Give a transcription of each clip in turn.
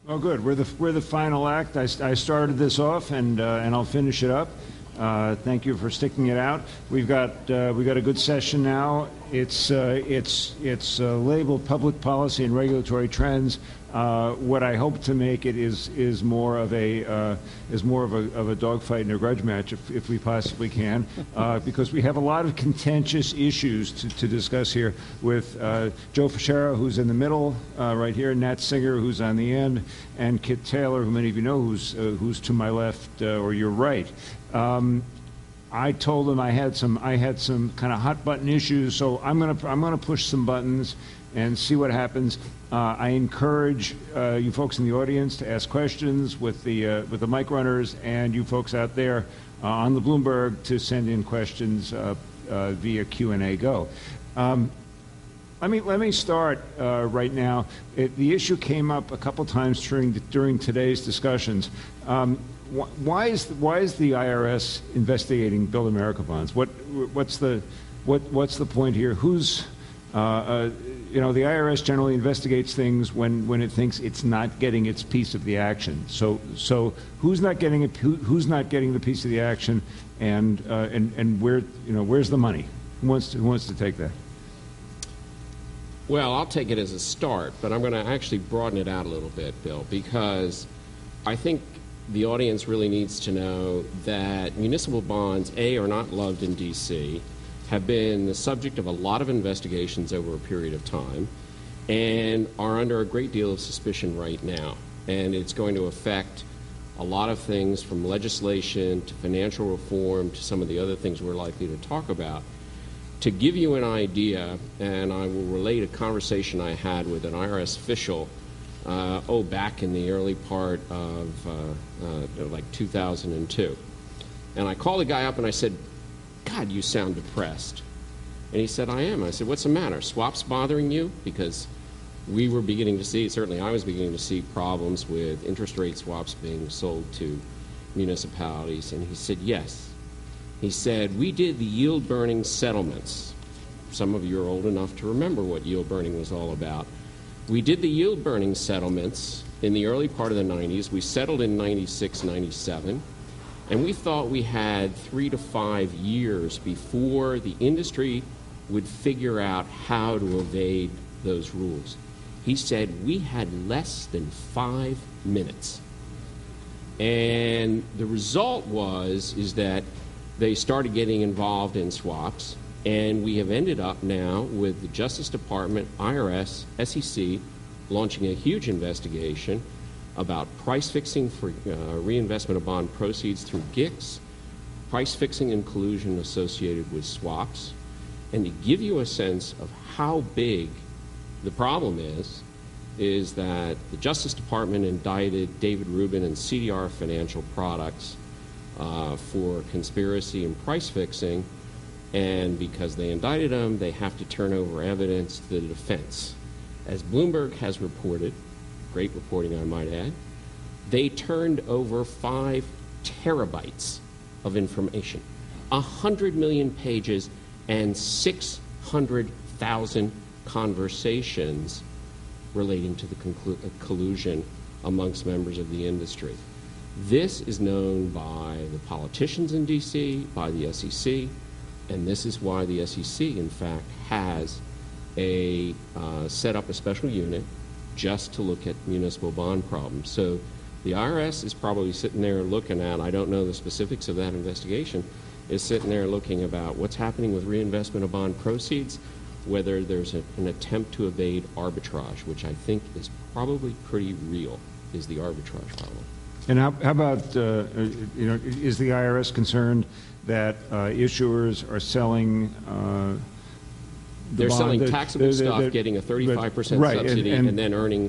Oh, good. We're the final act. I started this off, and I'll finish it up. Thank you for sticking it out. We've got a good session now. It's labeled Public Policy and Regulatory Trends. What I hope to make it is more of a dogfight and a grudge match, if we possibly can, because we have a lot of contentious issues to discuss here with Joe Fichera, who's in the middle right here, Nat Singer, who's on the end, and Kit Taylor, who many of you know, who's to my left or your right. I told them I had some kind of hot button issues, so I'm gonna push some buttons and see what happens. I encourage you folks in the audience to ask questions with the mic runners, and you folks out there on the Bloomberg to send in questions via Q&A Go. Let me start right now. The issue came up a couple times during today's discussions. Why is the IRS investigating Build America bonds? What's the point here? Who's the IRS generally investigates things when it thinks it's not getting its piece of the action. So who's not getting it? Who's not getting the piece of the action? And where's the money? Who wants to take that? Well, I'll take it as a start, but I'm going to actually broaden it out a little bit, Bill, because I think the audience really needs to know that municipal bonds, A, are not loved in D.C., have been the subject of a lot of investigations over a period of time, and are under a great deal of suspicion right now. And it's going to affect a lot of things, from legislation to financial reform to some of the other things we're likely to talk about. To give you an idea, and I will relate a conversation I had with an IRS official back in the early part of like 2002. And I called the guy up and I said, "God, you sound depressed." And he said, "I am." I said, "What's the matter? Swaps bothering you?" Because we were beginning to see, certainly I was beginning to see, problems with interest rate swaps being sold to municipalities. And he said, "Yes." He said, "We did the yield burning settlements." Some of you are old enough to remember what yield burning was all about. We did the yield burning settlements in the early part of the 90s. We settled in 96, 97. And we thought we had 3 to 5 years before the industry would figure out how to evade those rules. He said we had less than 5 minutes. And the result is that they started getting involved in swaps, and we have ended up now with the Justice Department, IRS, SEC, launching a huge investigation about price fixing for reinvestment of bond proceeds through GICs, price fixing and collusion associated with swaps. And to give you a sense of how big the problem is that the Justice Department indicted David Rubin and CDR Financial Products for conspiracy and price fixing, and because they indicted them, they have to turn over evidence to the defense. As Bloomberg has reported, great reporting I might add, they turned over 5 terabytes of information, 100 million pages, and 600,000 conversations relating to the collusion amongst members of the industry. This is known by the politicians in D.C., by the SEC, and this is why the SEC, in fact, has set up a special unit just to look at municipal bond problems. So the IRS is probably sitting there looking at, I don't know the specifics of that investigation, is sitting there looking about what's happening with reinvestment of bond proceeds, whether there's an attempt to evade arbitrage, which I think is probably pretty real, is the arbitrage problem. And how about, is the IRS concerned that issuers are selling they're selling taxable stuff, getting a 35% subsidy, and then earning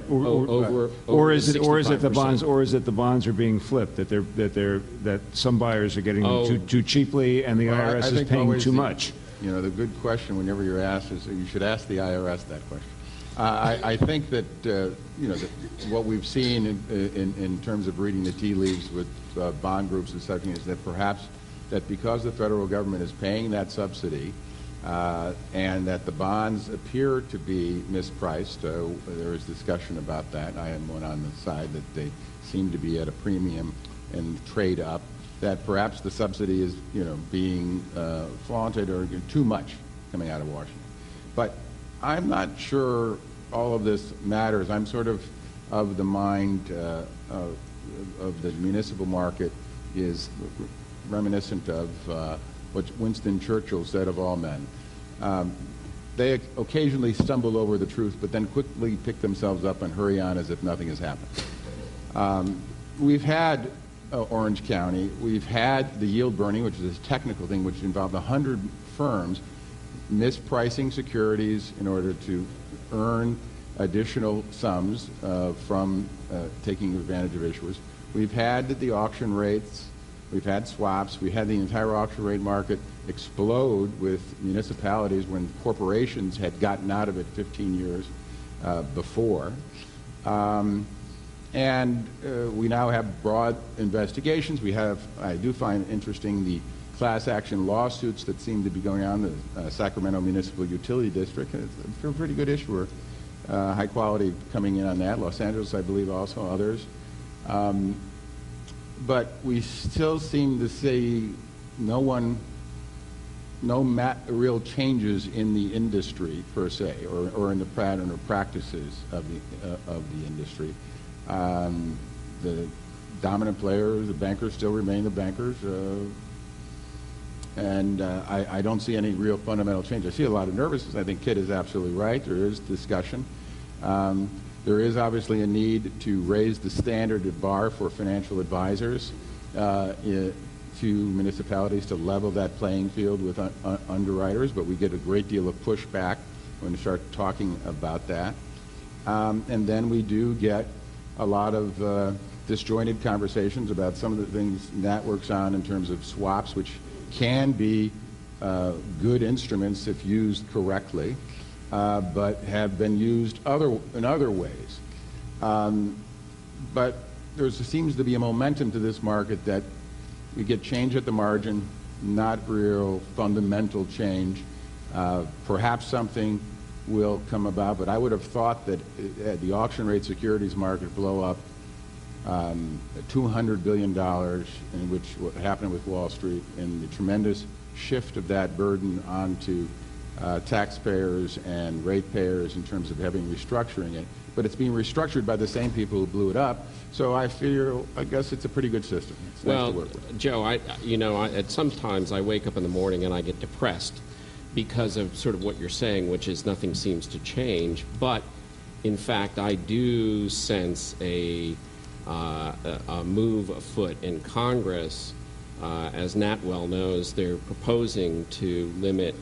or is it the bonds are being flipped, that some buyers are getting too cheaply and the IRS is paying too much? The good question whenever you're asked is you should ask the IRS that question. I think that that what we've seen in terms of reading the tea leaves with bond groups and such is that perhaps that because the federal government is paying that subsidy, and that the bonds appear to be mispriced. There is discussion about that. I am one on the side that they seem to be at a premium and trade up, that perhaps the subsidy is, being flaunted or too much coming out of Washington. But I'm not sure all of this matters. I'm sort of the mind of the municipal market is reminiscent of what Winston Churchill said of all men. They occasionally stumble over the truth, but then quickly pick themselves up and hurry on as if nothing has happened. We've had Orange County. We've had the yield burning, which is a technical thing, which involved 100 firms mispricing securities in order to earn additional sums from taking advantage of issuers. We've had the auction rates. We've had swaps. We had the entire auction rate market explode with municipalities when corporations had gotten out of it 15 years before. And we now have broad investigations. I do find interesting the class action lawsuits that seem to be going on, the Sacramento Municipal Utility District. It's a pretty good issuer, high quality coming in on that. Los Angeles, I believe, also others. But we still seem to see no real changes in the industry per se, or in the pattern or practices of the industry. The dominant players, the bankers, still remain the bankers, and I don't see any real fundamental change. I see a lot of nervousness. I think Kit is absolutely right. There is discussion. There is obviously a need to raise the standard at bar for financial advisors to municipalities to level that playing field with underwriters, but we get a great deal of pushback when we start talking about that. And then we do get a lot of disjointed conversations about some of the things Nat works on in terms of swaps, which can be good instruments if used correctly, but have been used in other ways. But there seems to be a momentum to this market that we get change at the margin, not real fundamental change. Perhaps something will come about, but I would have thought that the auction rate securities market blow up $200 billion, in which what happened with Wall Street, and the tremendous shift of that burden onto taxpayers and ratepayers in terms of having restructuring it. But it's being restructured by the same people who blew it up. So I guess it's a pretty good system. It's nice to work with. Joe, sometimes I wake up in the morning and I get depressed because of sort of what you're saying, which is nothing seems to change. But in fact, I do sense a move afoot in Congress. As Nat well knows, they're proposing to limit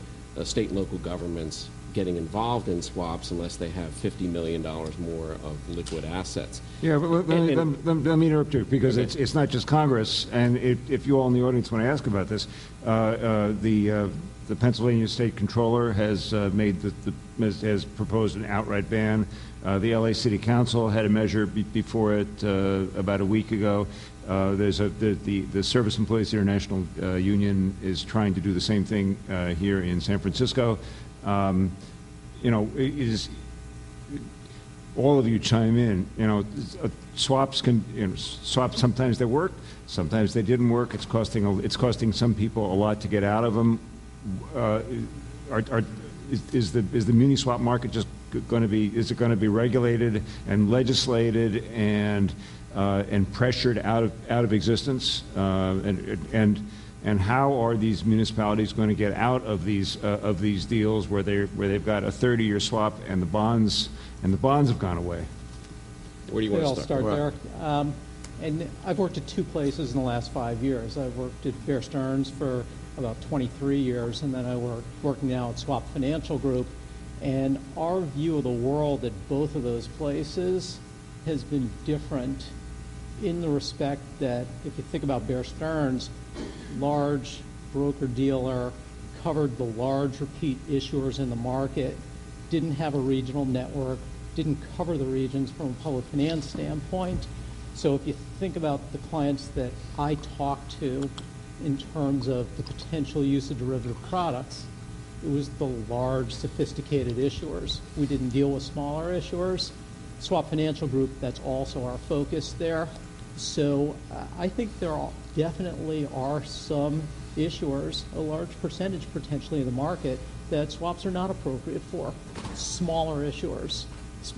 state and local governments getting involved in swaps unless they have $50 million more of liquid assets. Yeah, but let me interrupt you, because it's not just Congress, and if you all in the audience want to ask about this, the Pennsylvania State Controller has has proposed an outright ban. The LA City Council had a measure before it about a week ago. There's the Service Employees International Union is trying to do the same thing here in San Francisco. All of you chime in. Swaps swaps sometimes they work, sometimes they didn't work. It's costing some people a lot to get out of them. Is the muni swap market just going to be? Is it going to be regulated and legislated and pressured out of existence? And how are these municipalities going to get out of these deals where they've got a 30-year swap and the bonds have gone away? Where do you want to start? I'll start there. And I've worked at two places in the last 5 years. I've worked at Bear Stearns for about 23 years, and then I working now at Swap Financial Group. And our view of the world at both of those places has been different in the respect that if you think about Bear Stearns, large broker-dealer, covered the large repeat issuers in the market, didn't have a regional network, didn't cover the regions from a public finance standpoint. So if you think about the clients that I talk to in terms of the potential use of derivative products, it was the large, sophisticated issuers. We didn't deal with smaller issuers. Swap Financial Group, that's also our focus there. So I think there definitely are some issuers, a large percentage potentially of the market, that swaps are not appropriate for. Smaller issuers,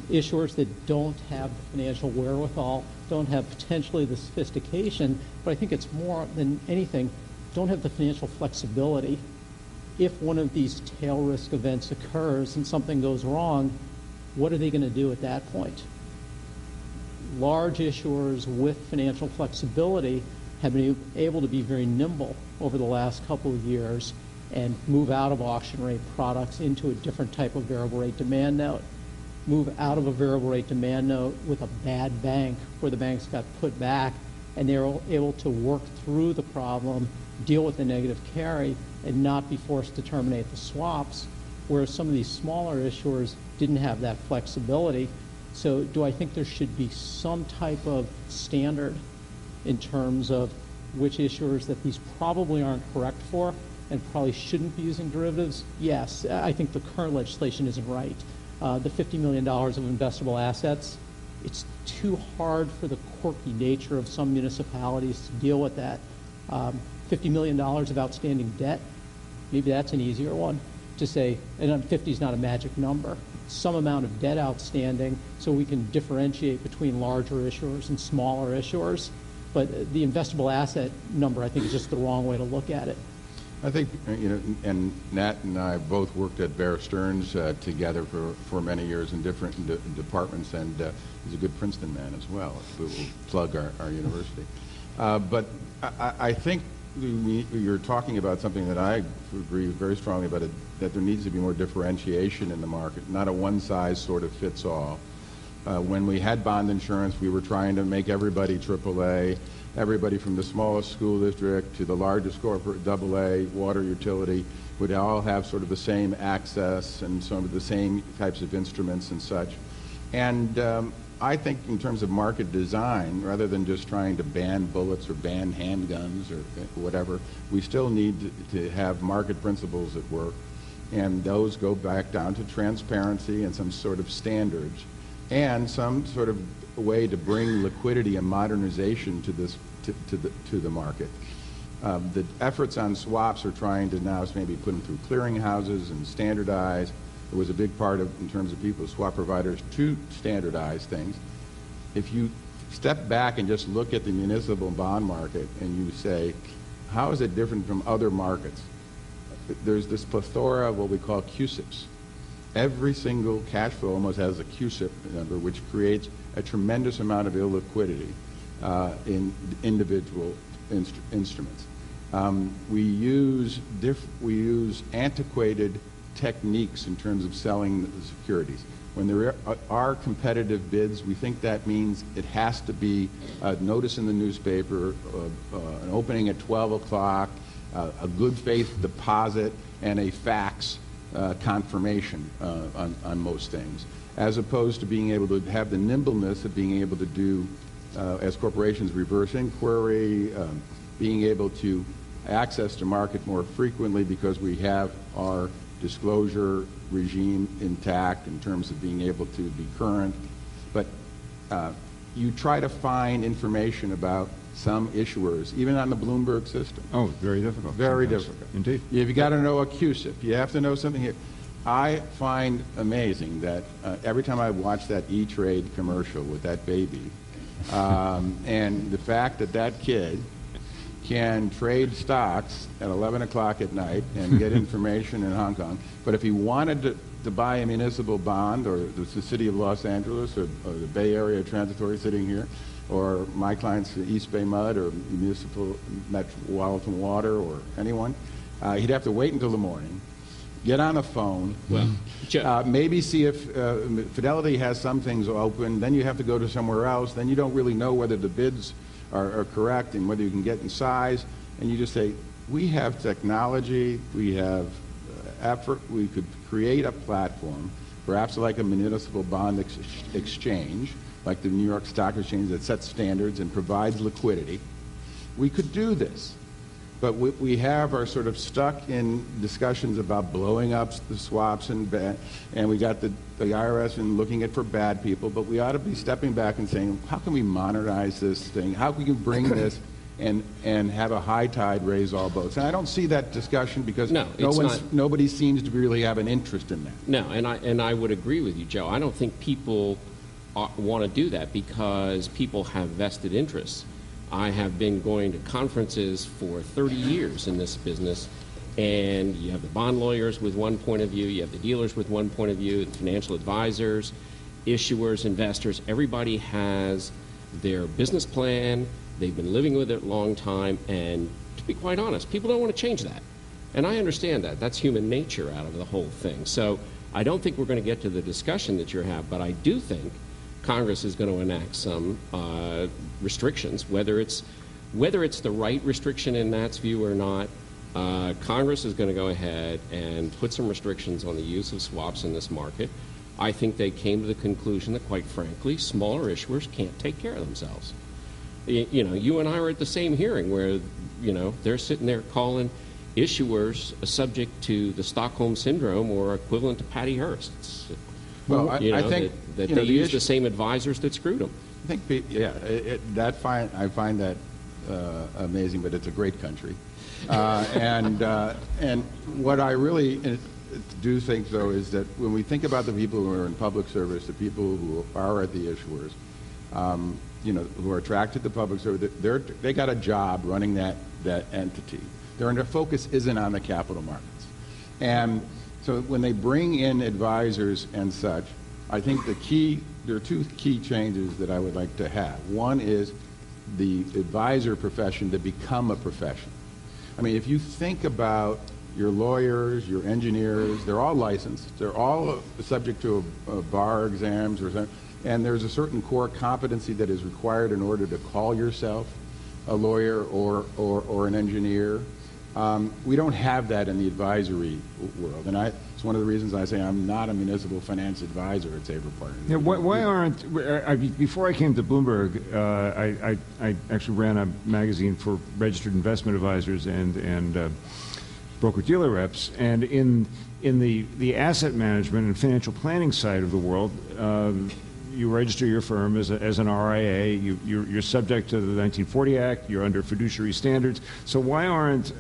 issuers that don't have the financial wherewithal, don't have potentially the sophistication, but I think it's more than anything, don't have the financial flexibility. If one of these tail risk events occurs and something goes wrong, what are they going to do at that point? Large issuers with financial flexibility have been able to be very nimble over the last couple of years and move out of auction rate products into a different type of variable rate demand note, move out of a variable rate demand note with a bad bank where the banks got put back, and they were able to work through the problem, deal with the negative carry, and not be forced to terminate the swaps, whereas some of these smaller issuers didn't have that flexibility. So do I think there should be some type of standard in terms of which issuers that these probably aren't correct for and probably shouldn't be using derivatives? Yes, I think the current legislation isn't right. The $50 million of investable assets, it's too hard for the quirky nature of some municipalities to deal with that. $50 million of outstanding debt, maybe that's an easier one to say, and 50 is not a magic number, some amount of debt outstanding so we can differentiate between larger issuers and smaller issuers. But the investable asset number, I think, is just the wrong way to look at it. I think, and Nat and I both worked at Bear Stearns together for many years in different departments, and he's a good Princeton man as well. We'll plug our university. But I think you're talking about something that I agree very strongly about, that there needs to be more differentiation in the market, not a one-size-sort-of-fits-all. When we had bond insurance, we were trying to make everybody AAA, everybody from the smallest school district to the largest corporate AA, water utility, would all have sort of the same access and some of the same types of instruments and such. And I think in terms of market design, rather than just trying to ban bullets or ban handguns or whatever, we still need to have market principles at work. And those go back down to transparency and some sort of standards and some sort of way to bring liquidity and modernization to this to the market. The efforts on swaps are trying to now maybe put them through clearinghouses and standardize. It was a big part of, in terms of people, swap providers, to standardize things. If you step back and just look at the municipal bond market and you say, how is it different from other markets? There's this plethora of what we call CUSIPs. Every single cash flow almost has a CUSIP number, which creates a tremendous amount of illiquidity in individual instruments. We use antiquated techniques in terms of selling the securities. When there are competitive bids, we think that means it has to be a notice in the newspaper, an opening at 12 o'clock, a good faith deposit, and a fax confirmation on most things, as opposed to being able to have the nimbleness of being able to do, as corporations, reverse inquiry, being able to access the market more frequently because we have our disclosure regime intact in terms of being able to be current. But you try to find information about some issuers, even on the Bloomberg system. Oh, very difficult. Very difficult. Indeed. You've got to know a CUSIP. You have to know something here. I find amazing that every time I watch that E-Trade commercial with that baby, and the fact that that kid can trade stocks at 11 o'clock at night and get information in Hong Kong, but if he wanted to buy a municipal bond, or the city of Los Angeles, or the Bay Area Transitory sitting here, or my clients, East Bay Mud, or Municipal Metropolitan Water, or anyone, he'd have to wait until the morning, get on a phone, maybe see if Fidelity has some things open, then you have to go to somewhere else, then you don't really know whether the bids are correct and whether you can get in size, and you just say, we have technology, we have effort, we could create a platform, perhaps like a municipal bond exchange, like the New York Stock Exchange, that sets standards and provides liquidity. We could do this. But what we have are sort of stuck in discussions about blowing up the swaps and we got the IRS and looking at for bad people, but we ought to be stepping back and saying, how can we modernize this thing? How can we bring this and have a high tide raise all boats? And I don't see that discussion because nobody seems to really have an interest in that. No, and I would agree with you, Joe. I don't think people want to do that because people have vested interests. I have been going to conferences for 30 years in this business, and you have the bond lawyers with one point of view, you have the dealers with one point of view, the financial advisors, issuers, investors. Everybody has their business plan. They've been living with it a long time, and to be quite honest, people don't want to change that. And I understand that. That's human nature out of the whole thing. So I don't think we're going to get to the discussion that you have, but I do think Congress is going to enact some restrictions, whether it's the right restriction in Nat's view or not. Congress is going to go ahead and put some restrictions on the use of swaps in this market. I think they came to the conclusion that, quite frankly, smaller issuers can't take care of themselves. You know, you and I were at the same hearing where, you know, they're sitting there calling issuers subject to the Stockholm Syndrome or equivalent to Patty Hearst. Well, I think that they use the same advisors that screwed them. I think, I find that amazing, but it's a great country. And what I really do think, though, is that when we think about the people who are in public service, the people who are at the issuers, you know, who are attracted to public service, they got a job running that entity. Their focus isn't on the capital markets. And so when they bring in advisors and such, I think there are two key changes that I would like to have. One is the advisor profession to become a profession. I mean, if you think about your lawyers, your engineers, they're all licensed. They're all subject to bar exams or something. And there's a certain core competency that is required in order to call yourself a lawyer or an engineer. We don't have that in the advisory world, and it's one of the reasons I say I'm not a municipal finance advisor at Saber Partners. Yeah, why aren't before I came to Bloomberg, I actually ran a magazine for registered investment advisors and broker-dealer reps, and in the asset management and financial planning side of the world. You register your firm as an RIA. You're subject to the 1940 Act. You're under fiduciary standards. So why aren't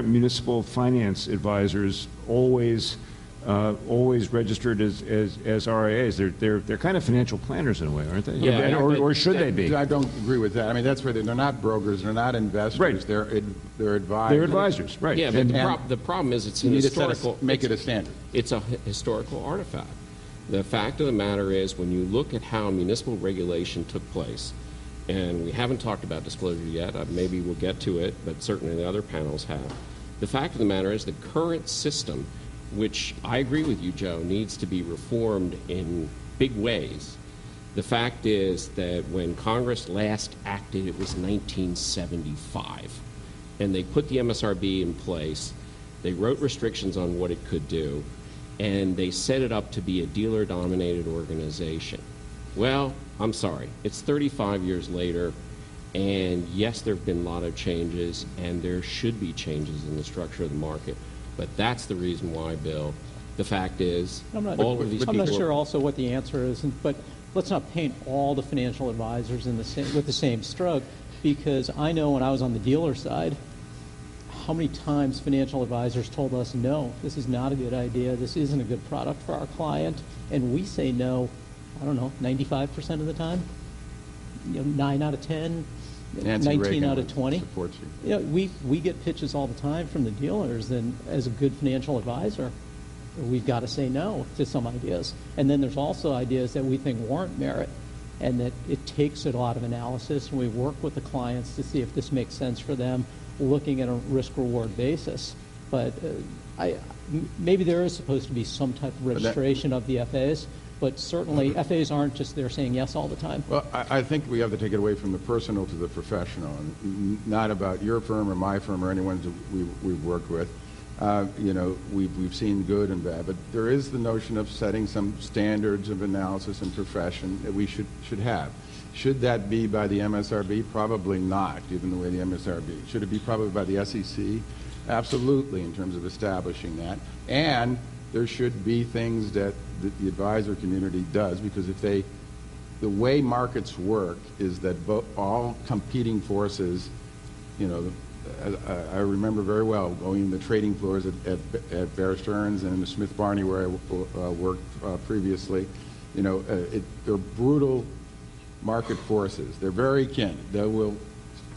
municipal finance advisors always registered as RIAs? They're kind of financial planners in a way, aren't they? Yeah, or should they be? I don't agree with that. I mean, that's where they're not brokers. They're not investors. Right. They're advisors. They're advisors, right? Yeah, but the problem is it's an historical. Make it a standard. It's a historical artifact. The fact of the matter is, when you look at how municipal regulation took place, and we haven't talked about disclosure yet, maybe we'll get to it, but certainly the other panels have. The fact of the matter is the current system, which I agree with you, Joe, needs to be reformed in big ways. The fact is that when Congress last acted, it was 1975, and they put the MSRB in place. They wrote restrictions on what it could do, and they set it up to be a dealer-dominated organization. Well, I'm sorry, it's 35 years later, and yes, there have been a lot of changes, and there should be changes in the structure of the market, but that's the reason why, Bill. The fact is, I'm not sure also what the answer is, but let's not paint all the financial advisors with the same stroke, because I know when I was on the dealer side, how many times financial advisors told us, no, this is not a good idea, this isn't a good product for our client, and we say no, I don't know, 95% of the time, 9 out of 10, Nancy 19 Reagan out of 20. Supports you. We get pitches all the time from the dealers, and as a good financial advisor, we've got to say no to some ideas. And then there's also ideas that we think warrant merit, and that it takes a lot of analysis, and we work with the clients to see if this makes sense for them, looking at a risk-reward basis. But maybe there is supposed to be some type of registration of the FAs, but certainly FAs aren't just there saying yes all the time. Well, I think we have to take it away from the personal to the professional, and not about your firm or my firm or anyone we've worked with. We've seen good and bad, but there is the notion of setting some standards of analysis and profession that we should have. Should that be by the MSRB? Probably not, given the way the MSRB. Should it be probably by the SEC? Absolutely, in terms of establishing that. And there should be things that the advisor community does, because if the way markets work is that all competing forces, I remember very well going to the trading floors at Bear Stearns and Smith Barney, where I worked previously. They're brutal market forces. They're very kin.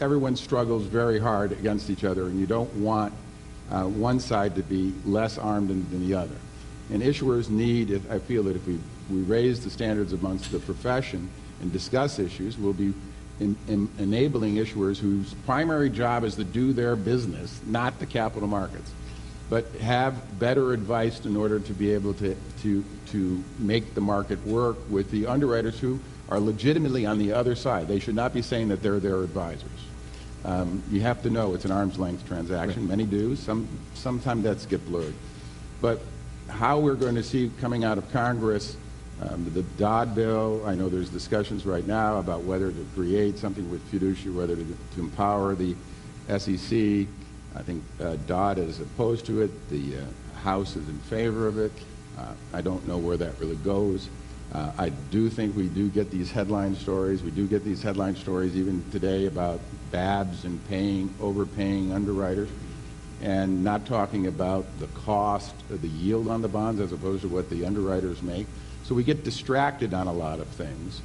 Everyone struggles very hard against each other, and you don't want one side to be less armed than the other. And issuers need, I feel that if we raise the standards amongst the profession and discuss issues, we'll be enabling issuers whose primary job is to do their business, not the capital markets, but have better advice in order to be able to make the market work with the underwriters who are legitimately on the other side. They should not be saying that they're their advisors. You have to know it's an arm's length transaction. Right. Many do. Sometimes that's get blurred. But how we're going to see coming out of Congress, the Dodd bill, I know there's discussions right now about whether to create something with fiduciary, whether to empower the SEC. I think Dodd is opposed to it. The House is in favor of it. I don't know where that really goes. I do think we do get these headline stories. We do get these headline stories even today about BABs and overpaying underwriters, and not talking about the cost of the yield on the bonds as opposed to what the underwriters make. So we get distracted on a lot of things,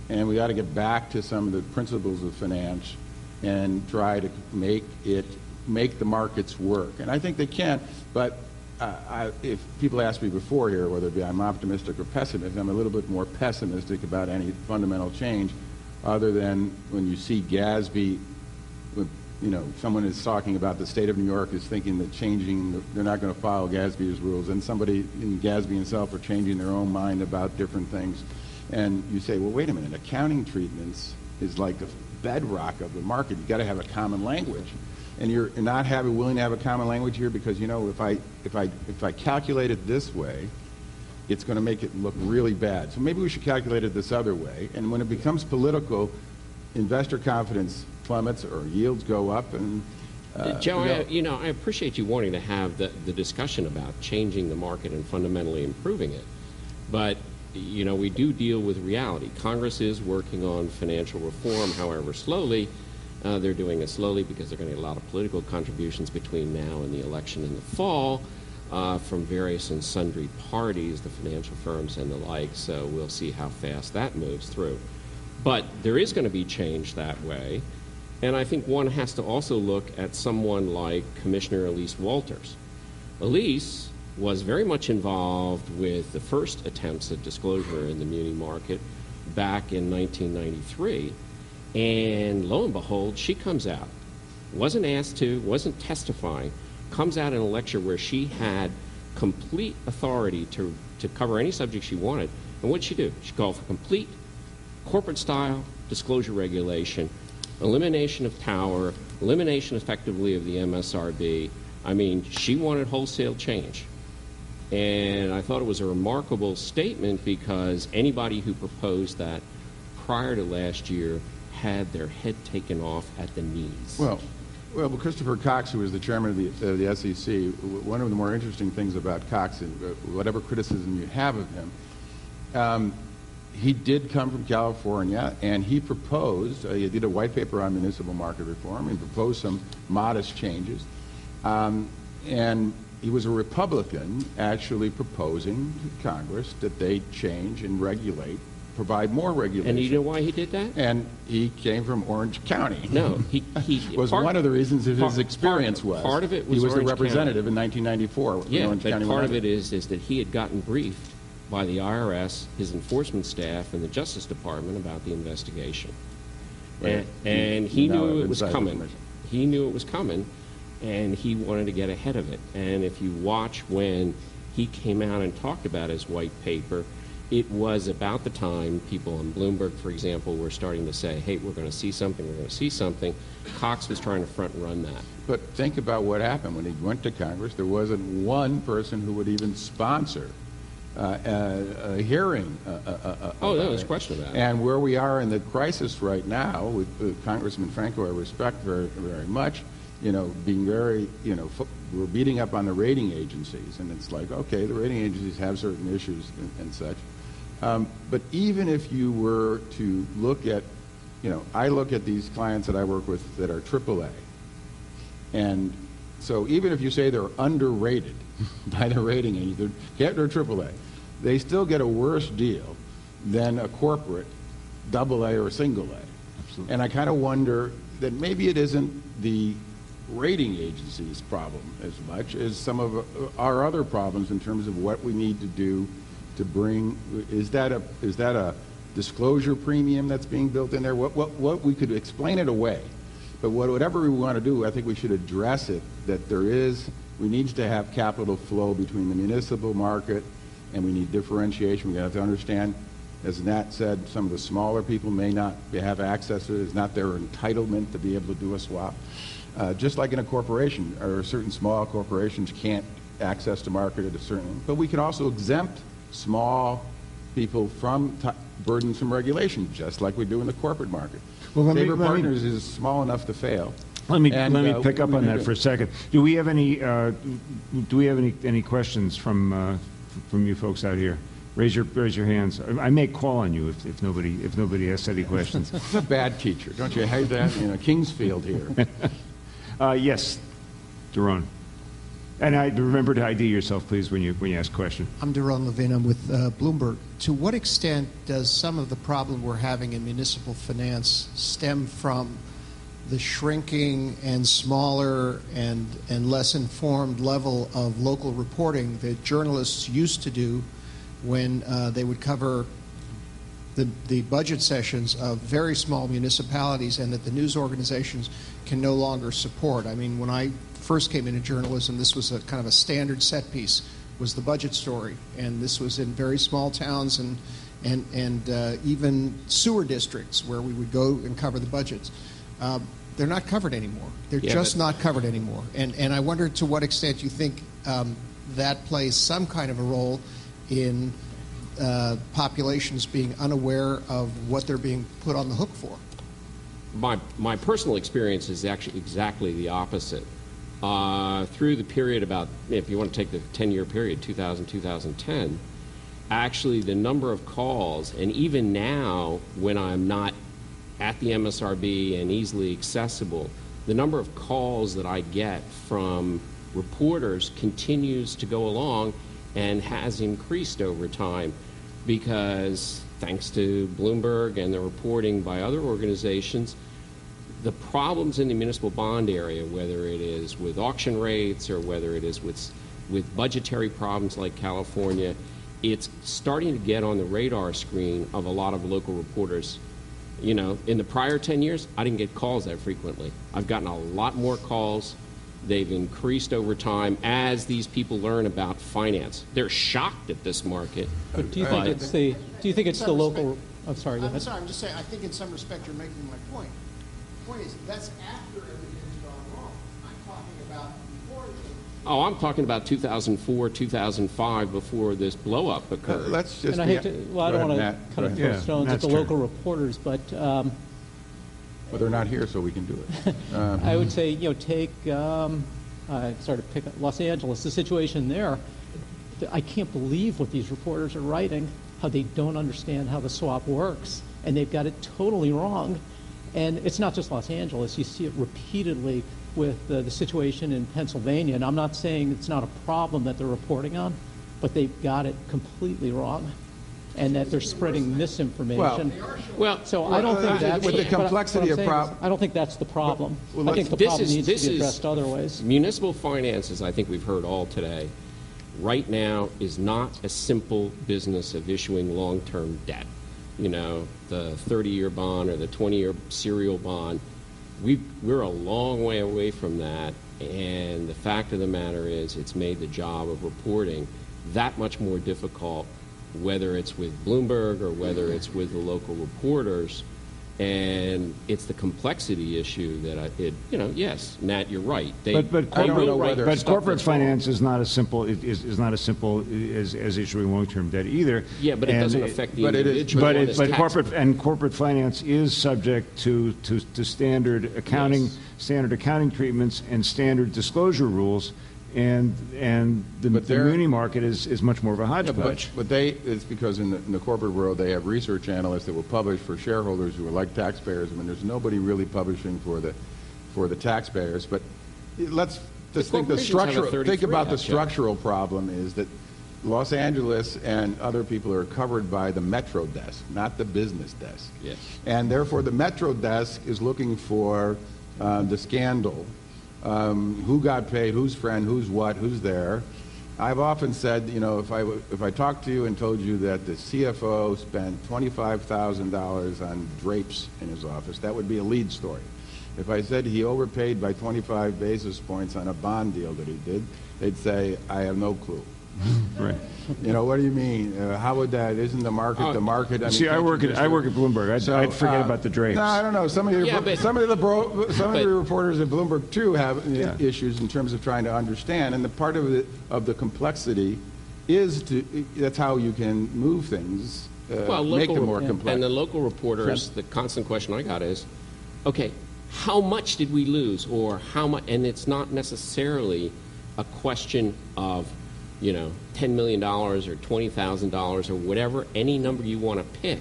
and we got to get back to some of the principles of finance and try to make the markets work. And I think they can, but if people ask me before here whether I'm optimistic or pessimistic, I'm a little bit more pessimistic about any fundamental change, other than when you see GASB, someone is talking about the state of New York is thinking that they're not going to follow GASB's rules, and somebody in GASB himself are changing their own mind about different things. And you say, well, wait a minute, accounting treatments is like the bedrock of the market. You've got to have a common language. And you're not willing to have a common language here because, if I calculate it this way, it's going to make it look really bad. So maybe we should calculate it this other way. And when it becomes political, investor confidence plummets or yields go up. And Joe, I appreciate you wanting to have the discussion about changing the market and fundamentally improving it. But, we do deal with reality. Congress is working on financial reform, however slowly. They're doing it slowly because they're going to get a lot of political contributions between now and the election in the fall from various and sundry parties, the financial firms and the like, so we'll see how fast that moves through. But there is going to be change that way, and I think one has to also look at someone like Commissioner Elise Walters. Elise was very much involved with the first attempts at disclosure in the muni market back in 1993. And lo and behold, she comes out, wasn't asked to, wasn't testifying, comes out in a lecture where she had complete authority to cover any subject she wanted. And what'd she do? She called for complete corporate-style disclosure regulation, elimination of power, elimination effectively of the MSRB. I mean, she wanted wholesale change. And I thought it was a remarkable statement because anybody who proposed that prior to last year had their head taken off at the knees. Well, Christopher Cox, who was the chairman of the SEC, one of the more interesting things about Cox, whatever criticism you have of him, he did come from California, and he proposed, he did a white paper on municipal market reform, and proposed some modest changes. And he was a Republican actually proposing to Congress that they change and provide more regulation. And do you know why he did that? And he came from Orange County. No, he was one of the reasons of his experience was. Part of it was he was Orange the representative County. in 1994. Yeah, Orange but County part of it is that he had gotten briefed by the IRS, his enforcement staff, and the Justice Department about the investigation. Right. And he knew it was coming. He knew it was coming, and he wanted to get ahead of it. And if you watch when he came out and talked about his white paper, it was about the time people on Bloomberg, for example, were starting to say, hey, we're going to see something, we're going to see something. Cox was trying to front run that. But think about what happened when he went to Congress. There wasn't one person who would even sponsor a hearing. Oh, no, there's a question about it. And where we are in the crisis right now, with Congressman Franco, I respect very, very much, being very, we're beating up on the rating agencies, and it's like, okay, the rating agencies have certain issues and such. But even if you were to look at, I look at these clients that I work with that are AAA, and so even if you say they're underrated by the rating agency, they're AAA, they still get a worse deal than a corporate AA or single A. Absolutely. And I kind of wonder that maybe it isn't the rating agency's problem as much as some of our other problems in terms of what we need to do to bring. Is that a disclosure premium that's being built in there? What we could explain it away, but whatever we want to do, I think we should address it. That we need to have capital flow between the municipal market, and we need differentiation. We have to understand, as Nat said, some of the smaller people may not have access to it. It's not their entitlement to be able to do a swap. Just like in a corporation, or certain small corporations can't access the market at a certain, but we can also exempt small people from burdensome regulation, just like we do in the corporate market. Well, Saber Partners is small enough to fail. Let me pick up on that for a second. Do we have any questions from you folks out here? Raise your hands. I may call on you if nobody asks any questions. It's a bad teacher, don't you hate that? Kingsfield here. Yes, Daron. And remember to ID yourself, please, when you ask a question. I'm Daron Levin. I'm with Bloomberg. To what extent does some of the problem we're having in municipal finance stem from the shrinking and smaller and less informed level of local reporting that journalists used to do when they would cover the budget sessions of very small municipalities, and that the news organizations can no longer support? I mean, when I first came into journalism, this was a kind of a standard set piece, was the budget story, and this was in very small towns and even sewer districts where we would go and cover the budgets. They're not covered anymore. They're just not covered anymore. And I wonder to what extent you think that plays some kind of a role in populations being unaware of what they're being put on the hook for. My personal experience is actually exactly the opposite. Through the period about, if you want to take the 10-year period, 2000, 2010, actually the number of calls, and even now when I'm not at the MSRB and easily accessible, the number of calls that I get from reporters continues to go along and has increased over time, because thanks to Bloomberg and the reporting by other organizations, the problems in the municipal bond area, whether it is with auction rates or whether it is with budgetary problems like California, it's starting to get on the radar screen of a lot of local reporters. In the prior 10 years, I didn't get calls that frequently. I've gotten a lot more calls. They've increased over time as these people learn about finance. They're shocked at this market. But do you think it's the local? I'm sorry. Go ahead. I'm sorry. I'm just saying. I think in some respect you're making my point. The point is that's after everything's gone wrong. I'm talking about before. Oh, I'm talking about 2004, 2005, before this blow-up occurred. Let's just. And I hate to. Well, I don't want to kind of throw stones at the local reporters, but. Well, they're not here, so we can do it. I would say, take, I started to pick up Los Angeles, the situation there. I can't believe what these reporters are writing, how they don't understand how the swap works, and they've got it totally wrong. And it's not just Los Angeles. You see it repeatedly with the situation in Pennsylvania. And I'm not saying it's not a problem that they're reporting on, but they've got it completely wrong, and that they're spreading misinformation. So I don't think that's with the complexity of problem. I don't think that's the problem. Well, I think the problem needs to be addressed other ways. Municipal finances, I think we've heard all today, right now is not a simple business of issuing long-term debt. The 30-year bond or the 20-year serial bond. We're a long way away from that, and the fact of the matter is it's made the job of reporting that much more difficult, whether it's with Bloomberg or whether it's with the local reporters. And it's the complexity issue that yes, Nat, you're right. But corporate finance is not as simple is not as simple as issuing long-term debt either. Yeah, but it doesn't affect the individual. But corporate finance is subject to standard accounting treatments and standard disclosure rules. And the muni market is much more of a hodgepodge. But it's because in the corporate world they have research analysts that will publish for shareholders who are like taxpayers. I mean, there's nobody really publishing for the taxpayers. But let's just think about the structural problem is that Los Angeles and other people are covered by the Metro desk, not the business desk. Yes. And therefore the Metro desk is looking for the scandal. Who got paid, who's friend, who's what, who's there. I've often said, if I talked to you and told you that the CFO spent $25,000 on drapes in his office, that would be a lead story. If I said he overpaid by 25 basis points on a bond deal that he did, they'd say, I have no clue. Right. What do you mean? How would that? Isn't the market the market? I mean, see, I work at Bloomberg. I'd forget about the drapes. No, I don't know. Some of the reporters at Bloomberg too have issues in terms of trying to understand, and the part of the complexity is that's how you can move things, make them more complex. And the local reporters, the constant question I got is, okay, how much did we lose, or how much? And it's not necessarily a question of $10 million or $20,000 or whatever, any number you want to pick.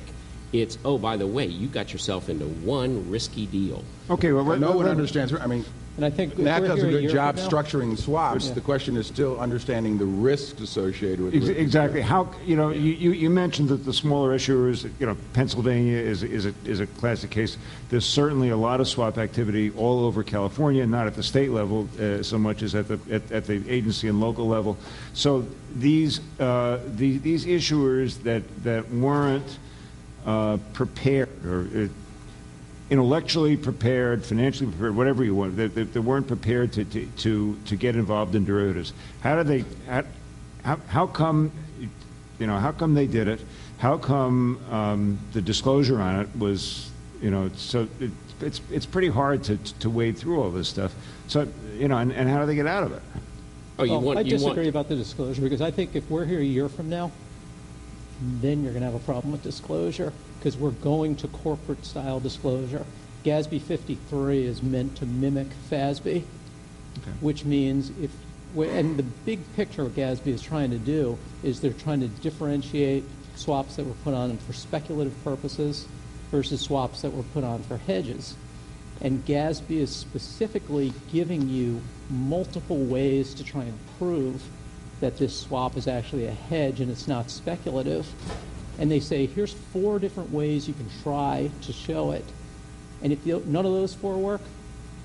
It's, oh, by the way, you got yourself into one risky deal. Okay, well, no one understands. I mean, and I think Nat does a good job structuring swaps. Yeah. The question is still understanding the risks associated with it. Exactly. How you mentioned that the smaller issuers, Pennsylvania is a classic case. There's certainly a lot of swap activity all over California, not at the state level so much as at the agency and local level. So these issuers that weren't prepared or intellectually prepared, financially prepared, whatever you want, they weren't prepared to get involved in derivatives. How come they did it? How come the disclosure on it was, so it's pretty hard to wade through all this stuff. So, and how do they get out of it? I disagree about the disclosure, because I think if we're here a year from now, then you're going to have a problem with disclosure, because we're going to corporate-style disclosure. GASB 53 is meant to mimic FASB, which means and the big picture what GASB is trying to do is they're trying to differentiate swaps that were put on for speculative purposes versus swaps that were put on for hedges. And GASB is specifically giving you multiple ways to try and prove that this swap is actually a hedge and it's not speculative. And they say, here's 4 different ways you can try to show it. And if none of those 4 work,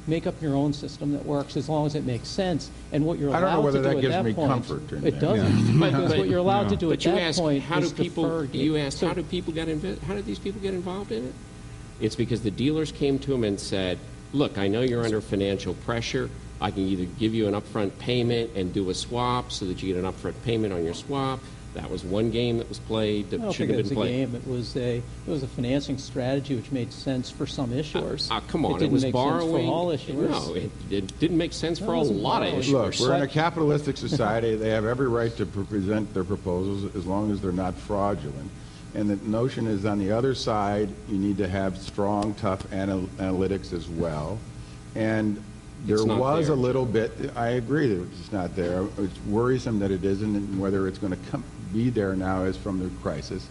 make up your own system that works as long as it makes sense. And what you're allowed to do at that point, it doesn't. Because what you're allowed to do at that point is defer. You asked, how did these people get involved in it? It's because the dealers came to them and said, look, I know you're under financial pressure. I can either give you an upfront payment and do a swap so that you get an upfront payment on your swap. That was one game that was played that shouldn't have been played. It was a financing strategy which made sense for some issuers. Come on, it was borrowing. For all issuers. No, it didn't make sense for a lot of issuers. Look, we're in a capitalistic society. They have every right to present their proposals as long as they're not fraudulent. And the notion is on the other side, you need to have strong, tough analytics as well. And there was a little bit, I agree that it's not there. It's worrisome that it isn't, and whether it's going to be there now is from the crisis.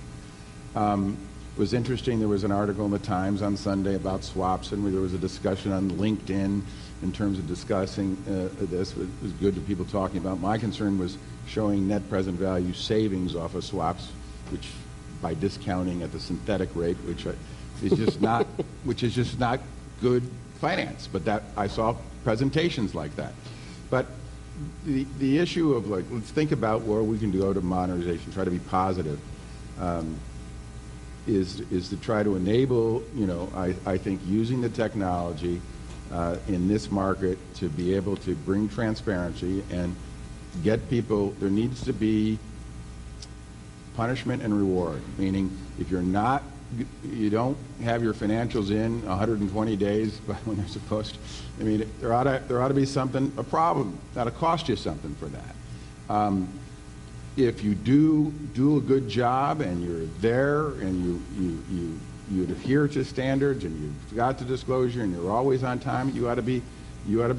It was interesting, there was an article in the Times on Sunday about swaps, and there was a discussion on LinkedIn in terms of discussing this. It was good to people talking about. My concern was showing net present value savings off of swaps, which by discounting at the synthetic rate, which is just not good finance. But that I saw presentations like that. But the issue of, like, let's think about where we can go to modernization, try to be positive, is to try to enable, I think, using the technology in this market to be able to bring transparency and get people. There needs to be punishment and reward, meaning if you're not you don't have your financials in 120 days when they're supposed to. I mean, there ought to be a problem. That'll cost you something for that. If you do a good job and you're there and you adhere to standards and you've got the disclosure and you're always on time, you ought to be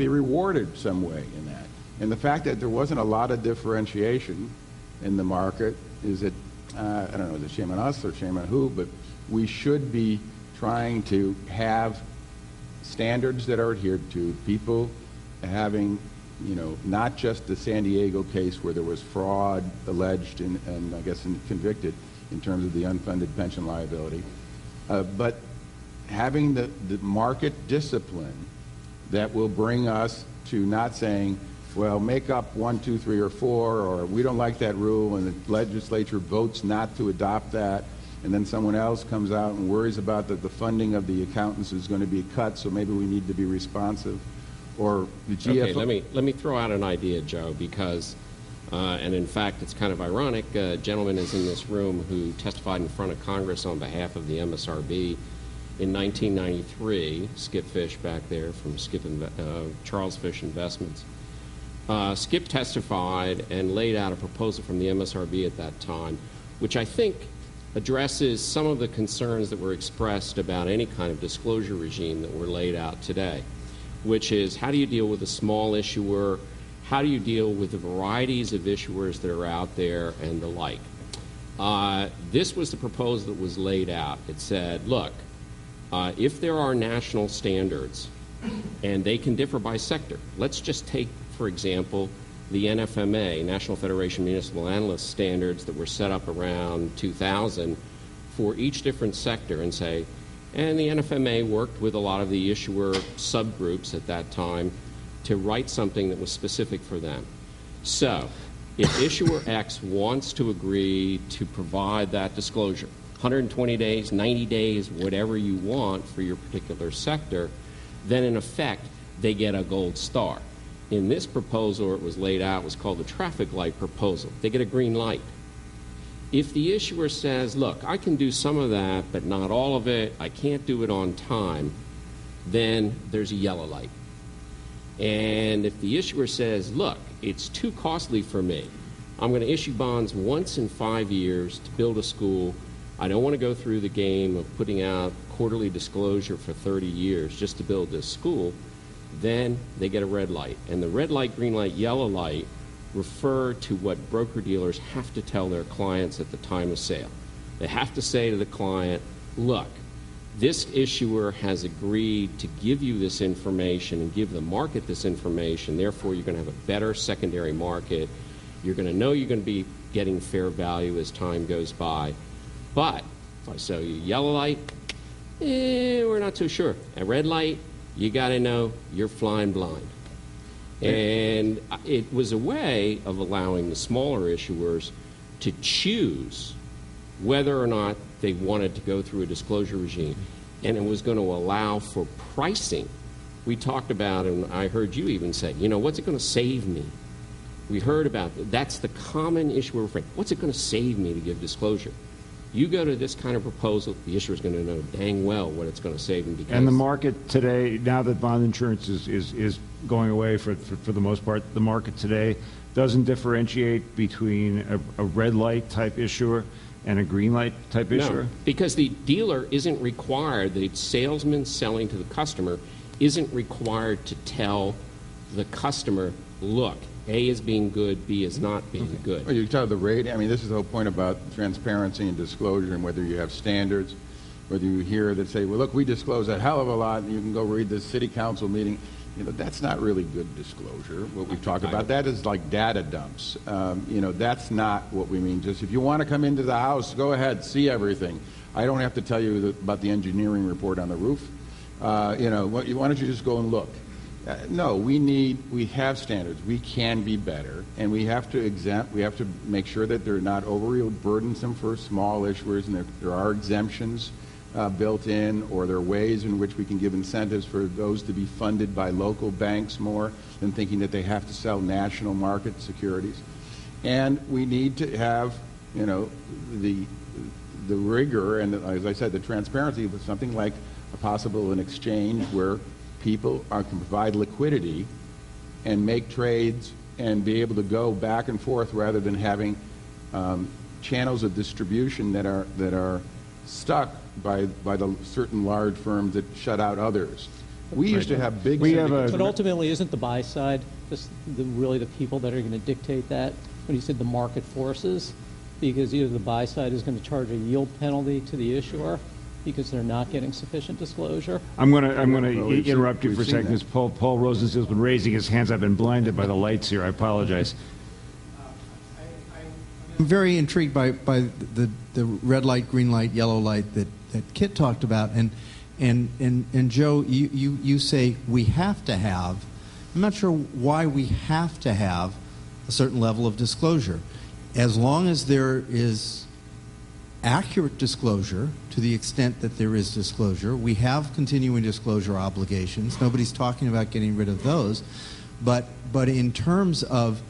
rewarded some way in that. And the fact that there wasn't a lot of differentiation in the market is that, I don't know, is it shame on us or shame on who, but we should be trying to have standards that are adhered to, people having, not just the San Diego case where there was fraud alleged and I guess convicted in terms of the unfunded pension liability, but having the market discipline that will bring us to not saying, well, make up 1, 2, 3, or 4, or we don't like that rule, and the legislature votes not to adopt that, and then someone else comes out and worries about that the funding of the accountants is going to be cut, so maybe we need to be responsive. Or the GFO. Okay, let me throw out an idea, Joe, because, and in fact, it's kind of ironic. A gentleman is in this room who testified in front of Congress on behalf of the MSRB in 1993. Skip Fish back there from Charles Fish Investments. Skip testified and laid out a proposal from the MSRB at that time, which I think addresses some of the concerns that were expressed about any kind of disclosure regime that were laid out today, which is how do you deal with a small issuer, how do you deal with the varieties of issuers that are out there, and the like. This was the proposal that was laid out. It said, look, if there are national standards, and they can differ by sector, let's just take, for example, the NFMA, National Federation of Municipal Analysts standards that were set up around 2000 for each different sector and say, and the NFMA worked with a lot of the issuer subgroups at that time to write something that was specific for them. So if issuer X wants to agree to provide that disclosure, 120 days, 90 days, whatever you want for your particular sector, then in effect, they get a gold star. In this proposal, it was laid out, was called the traffic light proposal. They get a green light. If the issuer says, look, I can do some of that, but not all of it, I can't do it on time, then there's a yellow light. And if the issuer says, look, it's too costly for me, I'm going to issue bonds once in 5 years to build a school, I don't want to go through the game of putting out quarterly disclosure for 30 years just to build this school, then they get a red light. And the red light, green light, yellow light refer to what broker-dealers have to tell their clients at the time of sale. They have to say to the client, look, this issuer has agreed to give you this information and give the market this information, therefore you're going to have a better secondary market. You're going to know you're going to be getting fair value as time goes by. But if I sell you yellow light, we're not too sure. A red light, you got to know you're flying blind. And it was a way of allowing the smaller issuers to choose whether or not they wanted to go through a disclosure regime. And it was going to allow for pricing. We talked about, and I heard you even say, what's it going to save me? We heard about that. That's the common issuer refrain. What's it going to save me to give disclosure? You go to this kind of proposal, the issuer is going to know dang well what it's going to save them. And the market today, now that bond insurance is going away for the most part, the market today doesn't differentiate between a red light type issuer and a green light type issuer? No, because the dealer isn't required, the salesman selling to the customer isn't required to tell the customer, look, A is being good, B is not being good. Well, you tell the rate. I mean, this is the whole point about transparency and disclosure and whether you have standards, whether you hear that say, well, look, we disclose a hell of a lot, and you can go read the city council meeting. That's not really good disclosure. What we talk about, that is like data dumps. That's not what we mean. Just if you want to come into the house, go ahead, see everything. I don't have to tell you about the engineering report on the roof. Why don't you just go and look? No, we have standards. We can be better, and we have to make sure that they're not overly burdensome for small issuers, and there are exemptions built in, or there are ways in which we can give incentives for those to be funded by local banks more than thinking that they have to sell national market securities. And we need to have, the the rigor and, as I said, the transparency of something like a possible an exchange where people can provide liquidity and make trades and be able to go back and forth rather than having channels of distribution that are stuck by the certain large firms that shut out others. We used to have big. But ultimately, isn't the buy side really the people that are going to dictate that? When you said the market forces, because either the buy side is going to charge a yield penalty to the issuer because they're not getting sufficient disclosure. I'm going to interrupt you for a second because Paul Rosensteel's been raising his hands. I've been blinded by the lights here. I apologize. I'm very intrigued by the red light, green light, yellow light that Kit talked about, and Joe, you say we have to have. I'm not sure why we have to have a certain level of disclosure, as long as there is accurate disclosure to the extent that there is disclosure. We have continuing disclosure obligations. Nobody's talking about getting rid of those, but in terms of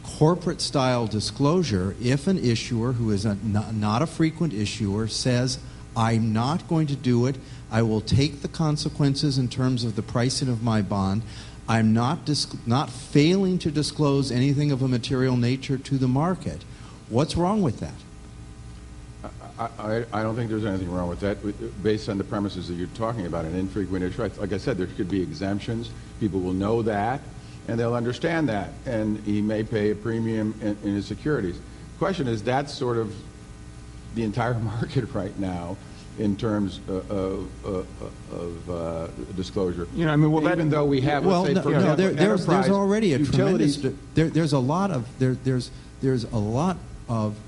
corporate style disclosure, if an issuer who is not a frequent issuer says, I'm not going to do it, I will take the consequences in terms of the pricing of my bond, I'm not failing to disclose anything of a material nature to the market, what's wrong with that? I don't think there's anything wrong with that, based on the premises that you're talking about, an infrequent issue. Like I said, there could be exemptions. People will know that, and they'll understand that, and he may pay a premium in his securities. The question is, that's sort of the entire market right now in terms of disclosure. You know, I mean, well, even though we have, well, let's say, for example, there's already a utilities, tremendous. There's a lot of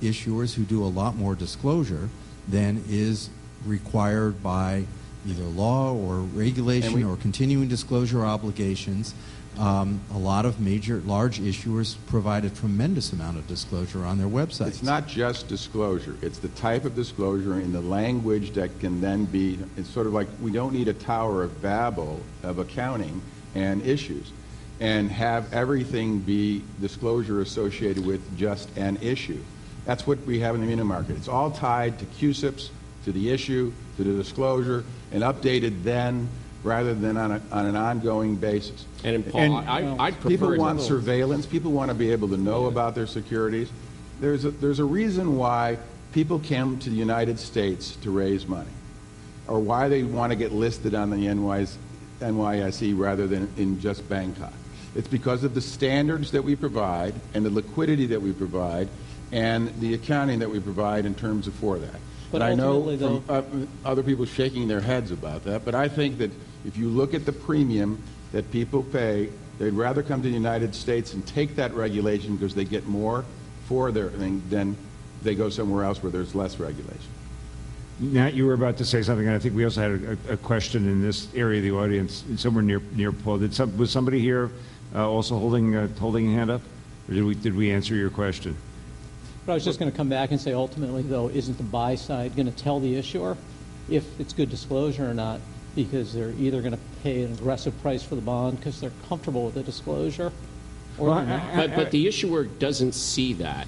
issuers who do a lot more disclosure than is required by either law or regulation or continuing disclosure obligations. A lot of large issuers provide a tremendous amount of disclosure on their websites. It's not just disclosure. It's the type of disclosure in the language that can then be, it's sort of like we don't need a Tower of Babel of accounting and issues and have everything be disclosure associated with just an issue. That's what we have in the muni market. It's all tied to CUSIPs, to the issue, to the disclosure, and updated then rather than on an ongoing basis. And Paul, I'd prefer... People want surveillance. People want to be able to know about their securities. There's a reason why people come to the United States to raise money, or why they want to get listed on the NYSE rather than in just Bangkok. It's because of the standards that we provide and the liquidity that we provide and the accounting that we provide in terms of for that. But I know from other people shaking their heads about that, but I think that if you look at the premium that people pay, they'd rather come to the United States and take that regulation because they get more for their thing than they go somewhere else where there's less regulation. Nat, you were about to say something, and I think we also had a question in this area of the audience, somewhere near Paul. Was somebody here also holding a hand up, or did we answer your question? But I was just going to come back and say, ultimately, though, isn't the buy side going to tell the issuer if it's good disclosure or not? Because they're either going to pay an aggressive price for the bond because they're comfortable with the disclosure, or they're not. But the issuer doesn't see that,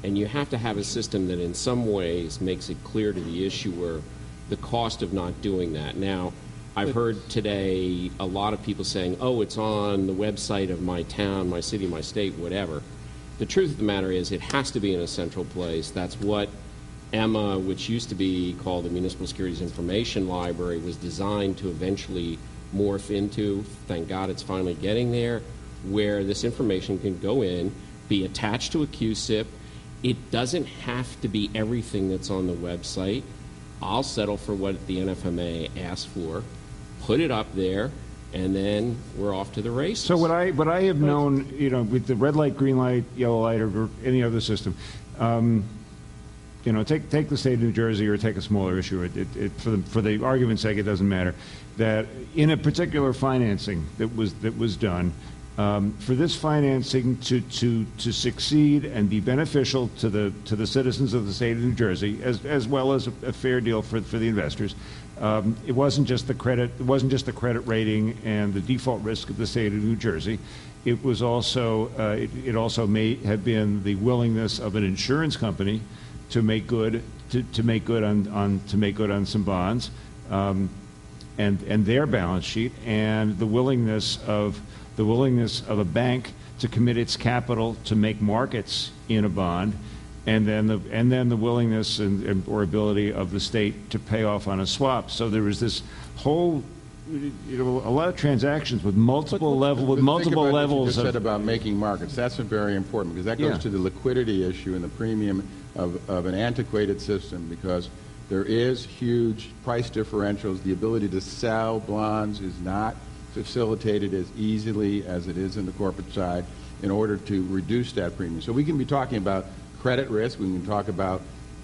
and you have to have a system that in some ways makes it clear to the issuer the cost of not doing that. Now, I've heard today a lot of people saying, oh, it's on the website of my town, my city, my state, whatever. The truth of the matter is it has to be in a central place. That's what EMMA, which used to be called the Municipal Securities Information Library, was designed to eventually morph into. Thank God it's finally getting there, where this information can go in, be attached to a CUSIP. It doesn't have to be everything that's on the website. I'll settle for what the NFMA asks for, put it up there, and then we're off to the races. So what I have known, with the red light, green light, yellow light, or any other system, take the state of New Jersey or take a smaller issue. For the argument's sake, it doesn't matter. That in a particular financing that was done, for this financing to succeed and be beneficial to the citizens of the state of New Jersey, as well as a fair deal for the investors. It wasn't just the credit. It wasn't just the credit rating and the default risk of the state of New Jersey. It was also it also may have been the willingness of an insurance company to make good on some bonds, and their balance sheet, and the willingness of a bank to commit its capital to make markets in a bond, and then the willingness or ability of the state to pay off on a swap. So there was this whole, a lot of transactions with multiple levels. What you just said about making markets. That's very important, because that goes to the liquidity issue and the premium of an antiquated system, because there is huge price differentials. The ability to sell bonds is not facilitated as easily as it is in the corporate side in order to reduce that premium. So we can be talking about credit risk, we can talk about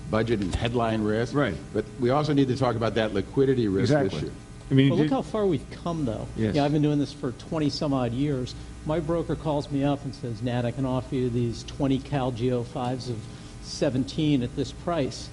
budget and headline risk, right? But we also need to talk about that liquidity risk issue. I mean, look how far we've come, though. Yes. Yeah, I've been doing this for 20-some-odd years. My broker calls me up and says, Nat, I can offer you these 20 Cal Geo5s of 17 at this price.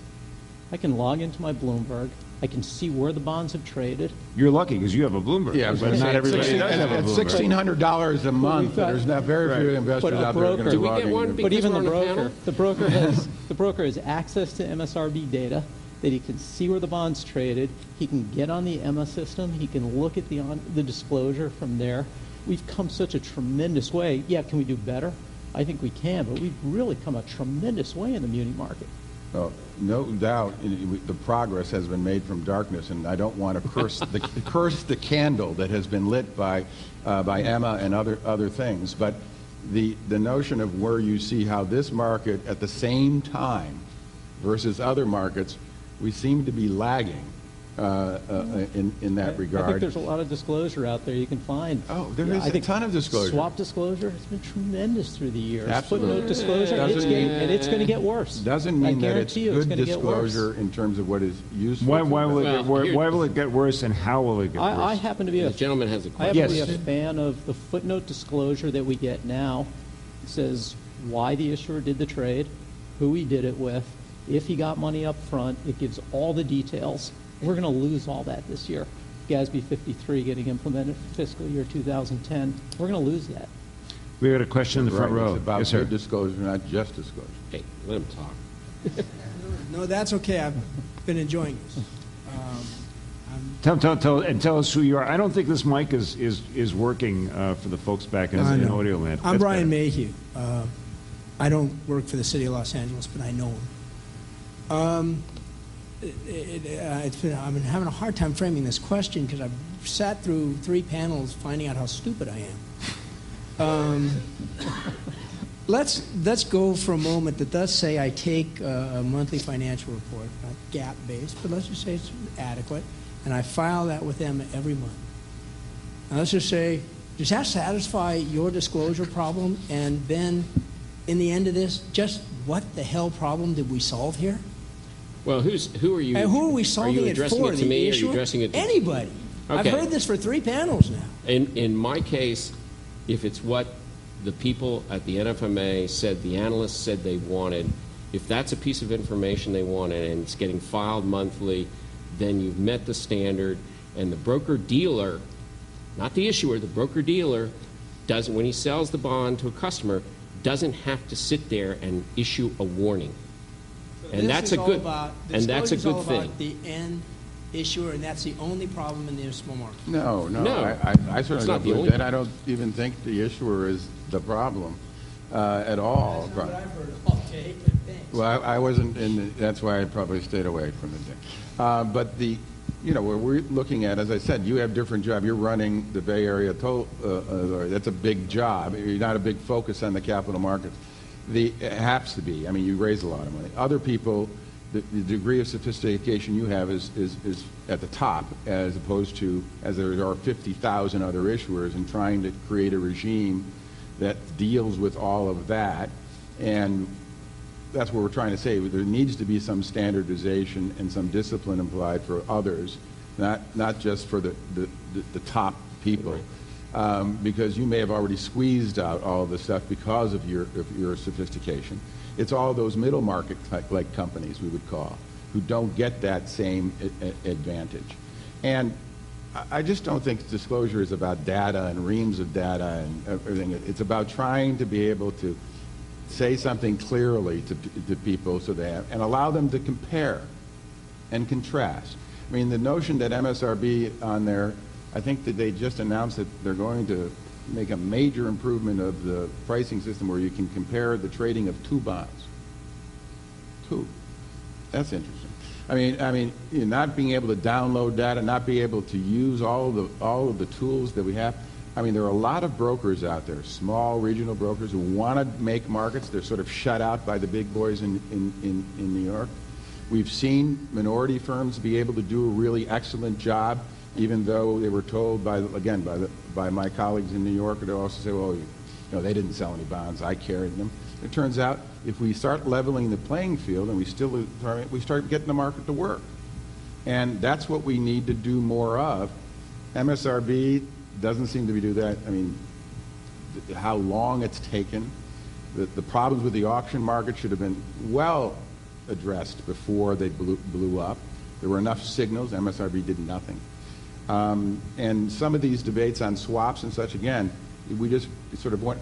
I can log into my Bloomberg. I can see where the bonds have traded. You're lucky because you have a Bloomberg. Yeah, but not everybody does have a Bloomberg. At $1,600 a month, there's not very few investors out there going to be logging. But even the broker has access to MSRB data, that he can see where the bond's traded. He can get on the EMA system. He can look at the disclosure from there. We've come such a tremendous way. Yeah, can we do better? I think we can, but we've really come a tremendous way in the muni market. Oh, no doubt, the progress has been made from darkness, and I don't want to curse the candle that has been lit by EMA and other things. But the notion of where you see how this market at the same time versus other markets, we seem to be lagging in that regard. I think there's a lot of disclosure out there you can find. Oh, there is a ton of disclosure. Swap disclosure has been tremendous through the years. Absolutely. Footnote disclosure, it's going to get worse. Doesn't mean that it's good gonna disclosure in terms of what is useful. Why will it get worse, and how will it get worse? I happen to be The gentleman has a I question. happen to be a fan of the footnote disclosure that we get now. It says why the issuer did the trade, who he did it with, if he got money up front. It gives all the details. We're going to lose all that this year. GASB 53 getting implemented for fiscal year 2010. We're going to lose that. We got a question in the front row. It's about Yes, sir. good disclosure, not just disclosure. Hey, let him talk. No, that's okay. I've been enjoying this. Tell us who you are. I don't think this mic is working for the folks back in audio land. I'm Brian Mayhew. I don't work for the city of Los Angeles, but I know him. I've been having a hard time framing this question because I've sat through 3 panels finding out how stupid I am. Let's go for a moment that does say I take a monthly financial report, not GAAP-based, but let's just say it's adequate, and I file that with them every month. Now let's just say, does that satisfy your disclosure problem? And then, in the end of this, just what the hell problem did we solve here? Well, who are you? And who are we solving it addressing for? it to The me? issuer? Are you addressing it to anybody? Okay. I've heard this for 3 panels now. In my case, if it's what the people at the NFMA said, the analysts said they wanted, if that's a piece of information they wanted and it's getting filed monthly, then you've met the standard. And the broker-dealer, not the issuer, the broker-dealer, doesn't, when he sells the bond to a customer, doesn't have to sit there and issue a warning. And that's a good thing. The end issuer, and that's the only problem in the municipal market. No. I certainly don't believe that. I don't even think the issuer is the problem at all. That's not what I've heard all day. Thanks. Well, I wasn't in. That's why I probably stayed away from the thing. But what we're looking at, as I said, you have a different job. You're running the Bay Area toll authority. That's a big job. You're not a big focus on the capital markets. It has to be. I mean, you raise a lot of money. Other people, the degree of sophistication you have is at the top, as opposed to, as there are 50,000 other issuers, and trying to create a regime that deals with all of that. And that's what we're trying to say. There needs to be some standardization and some discipline applied for others, not just for the top people. Because you may have already squeezed out all of the stuff because of your sophistication. It's all those middle market like companies we would call, who don't get that same advantage. And I just don't think disclosure is about data and reams of data and everything. It's about trying to be able to say something clearly to people so they have, and allow them to compare and contrast. I mean, the notion that MSRB on there, I think that they just announced that they're going to make a major improvement of the pricing system where you can compare the trading of 2 bonds. 2. That's interesting. I mean, you know, not being able to download data, not being able to use all of the tools that we have. I mean, there are a lot of brokers out there, small regional brokers who want to make markets. They're sort of shut out by the big boys in New York. We've seen minority firms be able to do a really excellent job, even though they were told by my colleagues in New York, they also say, well, you know, they didn't sell any bonds, I carried them. It turns out if we start leveling the playing field and we start getting the market to work. And that's what we need to do more of. MSRB doesn't seem to be doing that. I mean, how long it's taken. The problems with the auction market should have been well addressed before they blew up. There were enough signals. MSRB did nothing. And some of these debates on swaps and such, again, we just sort of went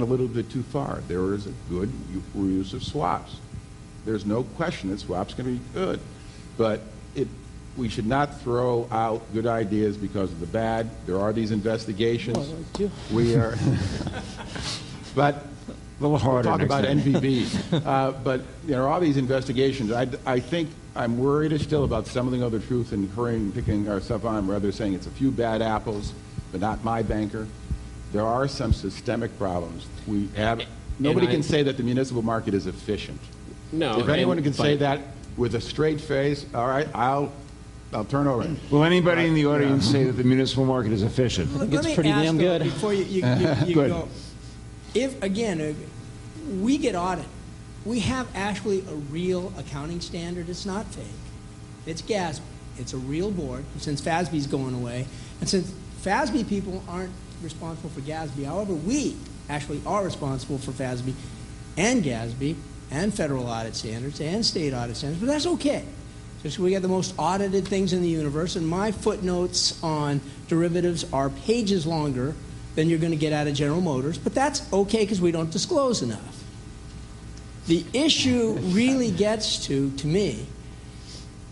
a little bit too far. There is a good use of swaps. There's no question that swaps can be good. But we should not throw out good ideas because of the bad. There are these investigations. We are, but a little harder. We'll talk about NVB. But there are all these investigations. I think I'm worried still about stumbling over the truth and hurrying, picking ourselves on, rather saying it's a few bad apples, but not my banker. There are some systemic problems. We have. Nobody can say that the municipal market is efficient. No. If anyone can say that with a straight face, all right, I'll turn over. Will anybody in the audience say that the municipal market is efficient? It's pretty damn good. Before you Good. go, if again we get audited, we have actually a real accounting standard. It's not fake. It's GASB. It's a real board. Since FASB's going away, and since FASB people aren't responsible for GASB, however, we actually are responsible for FASB and GASB and federal audit standards and state audit standards. But that's okay. Just we got the most audited things in the universe, and my footnotes on derivatives are pages longer than you're going to get out of General Motors, but that's okay because we don't disclose enough. The issue really gets to me,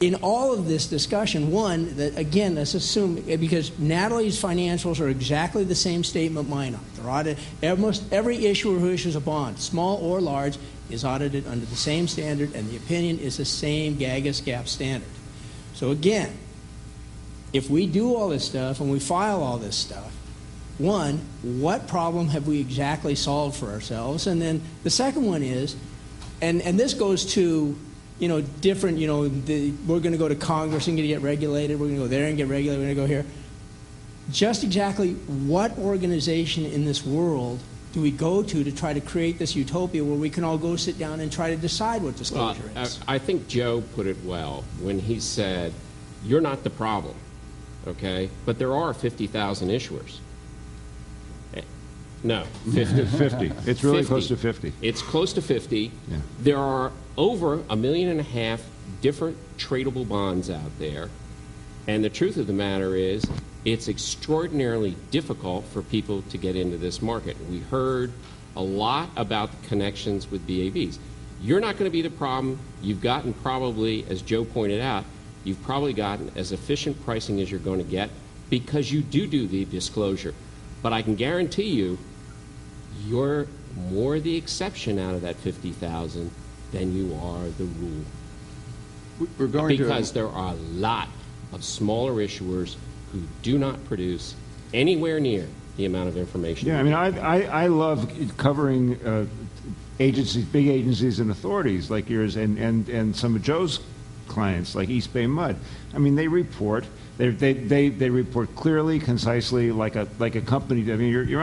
in all of this discussion, one, that again, let's assume, because Natalie's financials are exactly the same statement mine are. They're audited. Almost every issuer who issues a bond, small or large, is audited under the same standard, and the opinion is the same GAAP standard. So again, if we do all this stuff and we file all this stuff, one, what problem have we exactly solved for ourselves? And then the second one is, and this goes to, different, we're going to go to Congress and get regulated, we're going to go there and get regulated, we're going to go here. Just exactly what organization in this world do we go to try to create this utopia where we can all go sit down and try to decide what disclosure is? I think Joe put it well when he said, you're not the problem, okay? But there are 50,000 issuers. No, 50. 50. It's really 50. close to 50. It's close to 50. Yeah. There are over 1.5 million different tradable bonds out there. And the truth of the matter is, it's extraordinarily difficult for people to get into this market. We heard a lot about the connections with BABs. You're not going to be the problem. You've gotten probably, as Joe pointed out, you've probably gotten as efficient pricing as you're going to get because you do the disclosure. But I can guarantee you, you're more the exception out of that 50,000 than you are the rule. We're going because there are a lot of smaller issuers who do not produce anywhere near the amount of information. Yeah, I mean, I love covering agencies, big agencies and authorities like yours and some of Joe's clients like East Bay Mud. I mean, they report. They report clearly, concisely, like a company. I mean, you're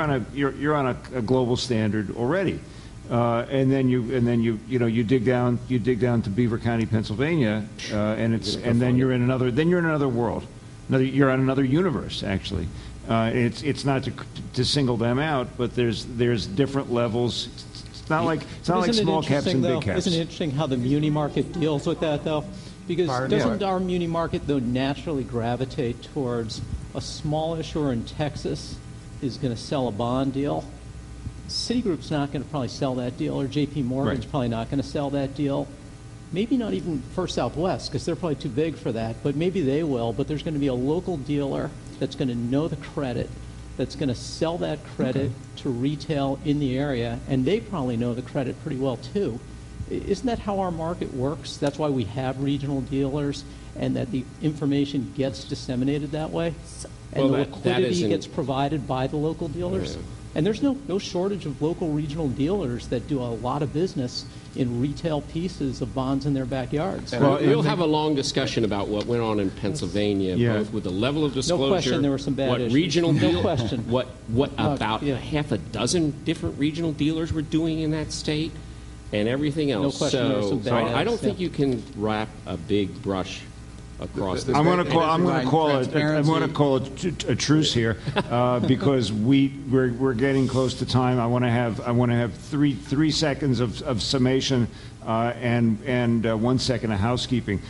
on a global standard already, and then you dig down to Beaver County, Pennsylvania, and then you're in another world. You're on another universe actually. It's not to single them out, but there's different levels. It's not like small caps and big caps. Isn't it interesting how the muni market deals with that though? Because doesn't our muni market, though, naturally gravitate towards a small issuer in Texas is going to sell a bond deal, Citigroup's not going to probably sell that deal, or J.P. Morgan's Right. probably not going to sell that deal. Maybe not even First Southwest, because they're probably too big for that, but maybe they will. But there's going to be a local dealer that's going to know the credit, that's going to sell that credit to retail in the area, and they probably know the credit pretty well too. Isn't that how our market works? That's why we have regional dealers, and that the information gets disseminated that way, and Well, the that liquidity isn't- gets provided by the local dealers. And there's no shortage of local regional dealers that do a lot of business in retail pieces of bonds in their backyards. Well, We'll have a long discussion about what went on in Pennsylvania, Yeah. both with the level of disclosure, question there were some bad what issues. regional No deal- question. what about yeah. half a dozen different regional dealers were doing in that state, and everything else. question there were some So bad I don't acts, think yeah. you can wrap a big brush across The- the. I'm going Basically, to call a truce here because we're getting close to time. I want to have three seconds of summation and 1 second of housekeeping.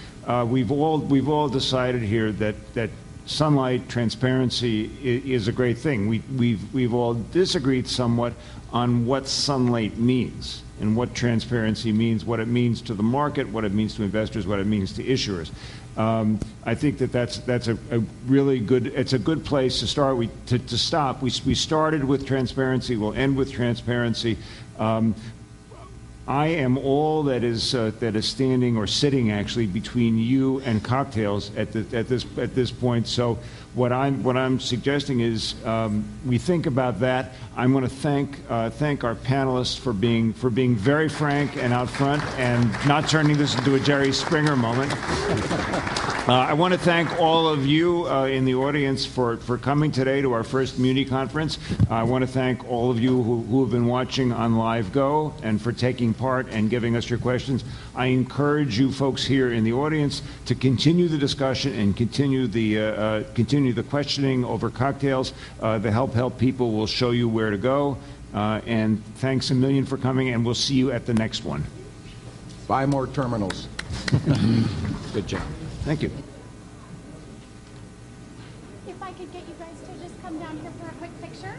We've all decided here that sunlight transparency is a great thing. We've all disagreed somewhat on what sunlight means and what transparency means, what it means to the market, what it means to investors, what it means to issuers. I think that's a really good. It's a good place to start. To stop. We started with transparency. We'll end with transparency. I am all that is standing or sitting actually between you and cocktails at this point. So what I'm suggesting is we think about that. I'm going to thank our panelists for being very frank and out front and not turning this into a Jerry Springer moment. I want to thank all of you in the audience for coming today to our first Muni conference. I want to thank all of you who have been watching on LiveGo and for taking part and giving us your questions. I encourage you folks here in the audience to continue the discussion and continue the questioning over cocktails. The Help people will show you where to go. And thanks a million for coming, and we'll see you at the next one. Buy more terminals. Good job. Thank you. If I could get you guys to just come down here for a quick picture.